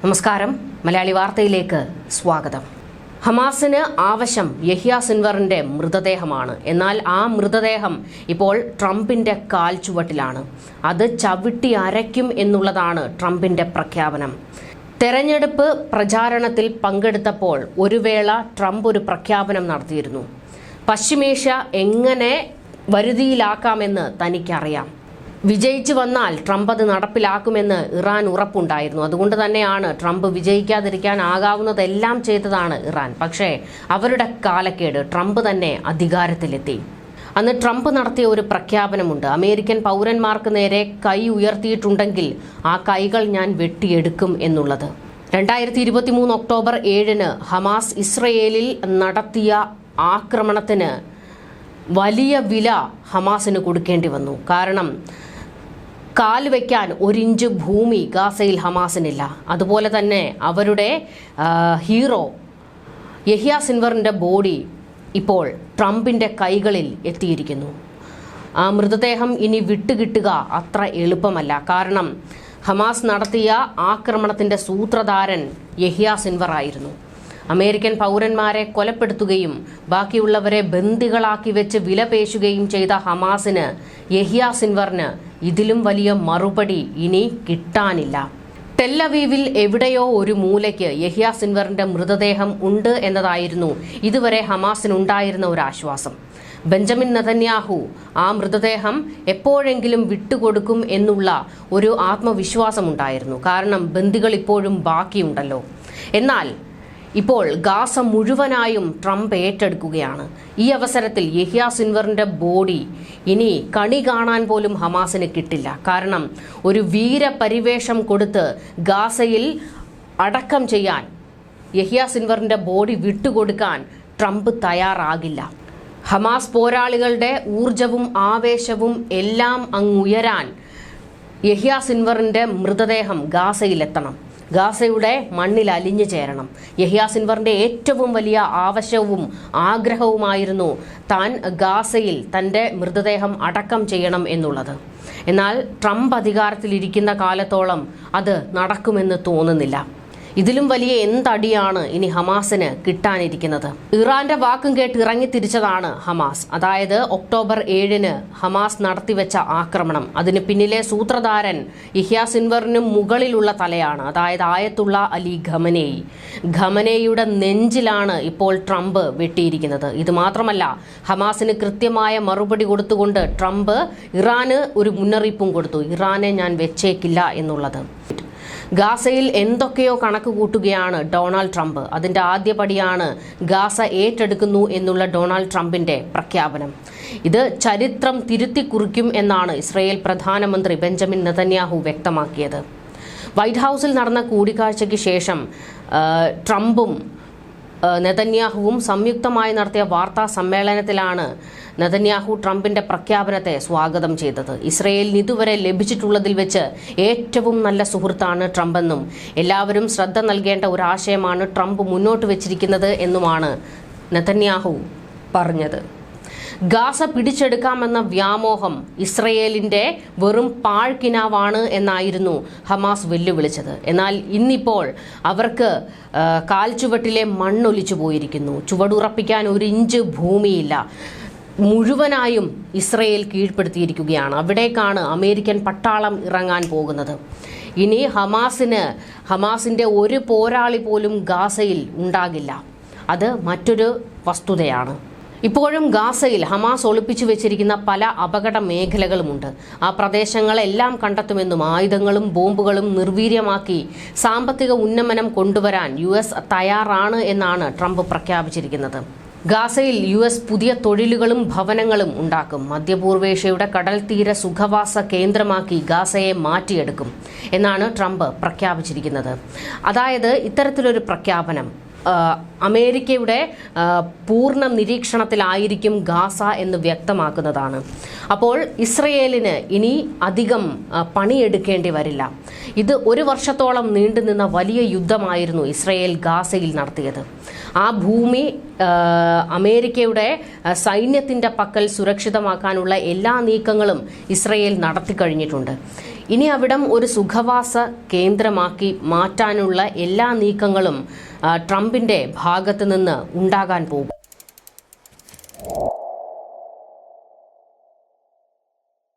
നമസ്കാരം, മലയാളി വാർത്തയിലേക്ക് സ്വാഗതം. ഹമാസിന് ആവശ്യം യഹ്യ സിൻവറിന്റെ മൃതദേഹമാണ്. എന്നാൽ ആ മൃതദേഹം ഇപ്പോൾ ട്രംപിന്റെ കാൽച്ചുവട്ടിലാണ്. അത് ചവിട്ടി അരയ്ക്കും എന്നുള്ളതാണ് ട്രംപിന്റെ പ്രഖ്യാപനം. തെരഞ്ഞെടുപ്പ് പ്രചാരണത്തിൽ പങ്കെടുത്തപ്പോൾ ഒരു വേള ട്രംപ് ഒരു പ്രഖ്യാപനം നടത്തിയിരുന്നു. പശ്ചിമേഷ്യ എങ്ങനെ വരുതിയിലാക്കാമെന്ന് തനിക്കറിയാം. വിജയിച്ചു വന്നാൽ ട്രംപ് അത് നടപ്പിലാക്കുമെന്ന് ഇറാൻ ഉറപ്പുണ്ടായിരുന്നു. അതുകൊണ്ട് തന്നെയാണ് ട്രംപ് വിജയിക്കാതിരിക്കാൻ ആകാവുന്നതെല്ലാം ചെയ്തതാണ് ഇറാൻ. പക്ഷേ അവരുടെ കാലക്കേട് ട്രംപ് തന്നെ അധികാരത്തിലെത്തി. അന്ന് ട്രംപ് നടത്തിയ ഒരു പ്രഖ്യാപനമുണ്ട്. അമേരിക്കൻ പൗരന്മാർക്ക് നേരെ കൈ ഉയർത്തിയിട്ടുണ്ടെങ്കിൽ ആ കൈകൾ ഞാൻ വെട്ടിയെടുക്കും എന്നുള്ളത്. 2023 ഒക്ടോബർ 7 ഹമാസ് ഇസ്രയേലിൽ നടത്തിയ ആക്രമണത്തിന് വലിയ വില ഹമാസിന് കൊടുക്കേണ്ടി വന്നു. കാരണം കാൽ വയ്ക്കാൻ 1 ഇഞ്ച് ഭൂമി ഗാസയിൽ ഹമാസിനില്ല. അതുപോലെ തന്നെ അവരുടെ ഹീറോ യഹ്യ സിൻവറിൻ്റെ ബോഡി ഇപ്പോൾ ട്രംപിൻ്റെ കൈകളിൽ എത്തിയിരിക്കുന്നു. ആ മൃതദേഹം ഇനി വിട്ടുകിട്ടുക അത്ര എളുപ്പമല്ല. കാരണം ഹമാസ് നടത്തിയ ആക്രമണത്തിൻ്റെ സൂത്രധാരൻ യഹ്യ സിൻവർ ആയിരുന്നു. അമേരിക്കൻ പൗരന്മാരെ കൊലപ്പെടുത്തുകയും ബാക്കിയുള്ളവരെ ബന്ദികളാക്കി വെച്ച് വിലപേശുകയും ചെയ്ത ഹമാസിന് യഹ്യ സിൻവറിന് ഇതിലും വലിയ മറുപടി ഇനി കിട്ടാനില്ല. ടെല്ലവീവിൽ എവിടെയോ ഒരു മൂലയ്ക്ക് യഹ്യ സിൻവറിന്റെ മൃതദേഹം ഉണ്ട് എന്നതായിരുന്നു ഇതുവരെ ഹമാസിനുണ്ടായിരുന്ന ഒരു ആശ്വാസം. ബെഞ്ചമിൻ നെതന്യാഹു ആ മൃതദേഹം എപ്പോഴെങ്കിലും വിട്ടുകൊടുക്കും എന്നുള്ള ഒരു ആത്മവിശ്വാസമുണ്ടായിരുന്നു. കാരണം ബന്ദികൾ ഇപ്പോഴും ബാക്കിയുണ്ടല്ലോ. എന്നാൽ ഇപ്പോൾ ഗാസ മുഴുവനായും ട്രംപ് ഏറ്റെടുക്കുകയാണ്. ഈ അവസരത്തിൽ യഹ്യ സിൻവറിന്റെ ബോഡി ഇനി കണി കാണാൻ പോലും ഹമാസിന് കിട്ടില്ല. കാരണം ഒരു വീരപരിവേഷം കൊടുത്ത് ഗാസയിൽ അടക്കം ചെയ്യാൻ യഹ്യ സിൻവറിന്റെ ബോഡി വിട്ടുകൊടുക്കാൻ ട്രംപ് തയ്യാറാകില്ല. ഹമാസ് പോരാളികളുടെ ഊർജവും ആവേശവും എല്ലാം അങ്ങുയരാൻ യഹ്യ സിൻവറിന്റെ മൃതദേഹം ഗാസയിലെത്തണം. ഗാസയുടെ മണ്ണിൽ അലിഞ്ഞു ചേരണം. യഹ്യ സിൻവറിന്റെ ഏറ്റവും വലിയ ആവശ്യവും ആഗ്രഹവുമായിരുന്നു താൻ ഗാസയിൽ തൻ്റെ മൃതദേഹം അടക്കം ചെയ്യണം എന്നുള്ളത്. എന്നാൽ ട്രംപ് അധികാരത്തിലിരിക്കുന്ന കാലത്തോളം അത് നടക്കുമെന്ന് തോന്നുന്നില്ല. ഇതിലും വലിയ എന്തടിയാണ് ഇനി ഹമാസിന് കിട്ടാനിരിക്കുന്നത്? ഇറാന്റെ വാക്കും കേട്ട് ഇറങ്ങിത്തിരിച്ചതാണ് ഹമാസ്. അതായത് ഒക്ടോബർ 7 ഹമാസ് നടത്തിവെച്ച ആക്രമണം. അതിന് പിന്നിലെ സൂത്രധാരൻ യഹ്യ സിൻവറിന് മുകളിലുള്ള തലയാണ്. അതായത് ആയത്തുള്ള അലി ഖമനേയി. ഖമനേയിയുടെ നെഞ്ചിലാണ് ഇപ്പോൾ ട്രംപ് വെട്ടിയിരിക്കുന്നത്. ഇത് മാത്രമല്ല, ഹമാസിന് കൃത്യമായ മറുപടി കൊടുത്തുകൊണ്ട് ട്രംപ് ഇറാന് ഒരു മുന്നറിയിപ്പും കൊടുത്തു. ഇറാനെ ഞാൻ വെച്ചേക്കില്ല എന്നുള്ളത്. ഗാസയിൽ എന്തൊക്കെയോ കണക്ക് കൂട്ടുകയാണ് ഡൊണാൾഡ് ട്രംപ്. അതിൻ്റെ ആദ്യപടിയാണ് ഗാസ ഏറ്റെടുക്കുന്നു എന്നുള്ള ഡൊണാൾഡ് ട്രംപിൻ്റെ പ്രഖ്യാപനം. ഇത് ചരിത്രം തിരുത്തി കുറിക്കും എന്നാണ് ഇസ്രയേൽ പ്രധാനമന്ത്രി ബെഞ്ചമിൻ നെതന്യാഹു വ്യക്തമാക്കിയത്. വൈറ്റ് ഹൗസിൽ നടന്ന കൂടിക്കാഴ്ചയ്ക്ക് ശേഷം ട്രംപും നെതന്യാഹുവും സംയുക്തമായി നടത്തിയ വാർത്താ സമ്മേളനത്തിലാണ് നെതന്യാഹു ട്രംപിന്റെ പ്രഖ്യാപനത്തെ സ്വാഗതം ചെയ്തത്. ഇസ്രയേലിന് ഇതുവരെ ലഭിച്ചിട്ടുള്ളതിൽ വെച്ച് ഏറ്റവും നല്ല സുഹൃത്താണ് ട്രംപെന്നും എല്ലാവരും ശ്രദ്ധ നൽകേണ്ട ഒരു ആശയമാണ് ട്രംപ് മുന്നോട്ട് വെച്ചിരിക്കുന്നത് എന്നുമാണ് നെതന്യാഹു പറഞ്ഞത്. ഗാസ പിടിച്ചെടുക്കാമെന്ന വ്യാമോഹം ഇസ്രയേലിന്റെ വെറും പാഴ്ക്കിനാവാണ് എന്നായിരുന്നു ഹമാസ് വെല്ലുവിളിച്ചത്. എന്നാൽ ഇന്നിപ്പോൾ അവർക്ക് കാൽച്ചുവട്ടിലെ മണ്ണൊലിച്ചു പോയിരിക്കുന്നു. ചുവടുറപ്പിക്കാൻ 1 ഇഞ്ച് ഭൂമിയില്ല. മുഴുവനായും ഇസ്രയേൽ കീഴ്പ്പെടുത്തിയിരിക്കുകയാണ്. അവിടേക്കാണ് അമേരിക്കൻ പട്ടാളം ഇറങ്ങാൻ പോകുന്നത്. ഇനി ഹമാസിന്റെ ഒരു പോരാളി പോലും ഗാസയിൽ ഉണ്ടാകില്ല. അത് മറ്റൊരു വസ്തുതയാണ്. ഇപ്പോഴും ഗാസയിൽ ഹമാസ് ഒളിപ്പിച്ചു വെച്ചിരിക്കുന്ന പല അപകട മേഖലകളുമുണ്ട്. ആ പ്രദേശങ്ങളെല്ലാം കണ്ടെത്തുമെന്നും ആയുധങ്ങളും ബോംബുകളും നിർവീര്യമാക്കി സാമ്പത്തിക ഉന്നമനം കൊണ്ടുവരാൻ US തയ്യാറാണ് എന്നാണ് ട്രംപ് പ്രഖ്യാപിച്ചിരിക്കുന്നത്. ഗാസയിൽ US പുതിയ തൊഴിലുകളും ഭവനങ്ങളും ഉണ്ടാക്കും. മധ്യപൂർവേഷ്യയുടെ കടൽ തീര സുഖവാസ കേന്ദ്രമാക്കി ഗാസയെ മാറ്റിയെടുക്കും എന്നാണ് ട്രംപ് പ്രഖ്യാപിച്ചിരിക്കുന്നത്. അതായത് ഇത്തരത്തിലൊരു പ്രഖ്യാപനം അമേരിക്കയുടെ പൂർണ്ണ നിരീക്ഷണത്തിലായിരിക്കും ഗാസ എന്ന് വ്യക്തമാക്കുന്നതാണ്. അപ്പോൾ ഇസ്രയേലിന് ഇനി അധികം പണിയെടുക്കേണ്ടി വരില്ല. ഇത് 1 വർഷത്തോളം നീണ്ടുനിന്ന വലിയ യുദ്ധമായിരുന്നു ഇസ്രയേൽ ഗാസയിൽ നടത്തിയത്. ആ ഭൂമി അമേരിക്കയുടെ സൈന്യത്തിൻ്റെ പക്കൽ സുരക്ഷിതമാക്കാനുള്ള എല്ലാ നീക്കങ്ങളും ഇസ്രയേൽ നടത്തിക്കഴിഞ്ഞിട്ടുണ്ട്. ഇനി അവിടം ഒരു സുഖവാസ കേന്ദ്രമാക്കി മാറ്റാനുള്ള എല്ലാ നീക്കങ്ങളും ട്രംപിന്റെ ഭാഗത്തു നിന്ന് ഉണ്ടാകാൻ പോകും.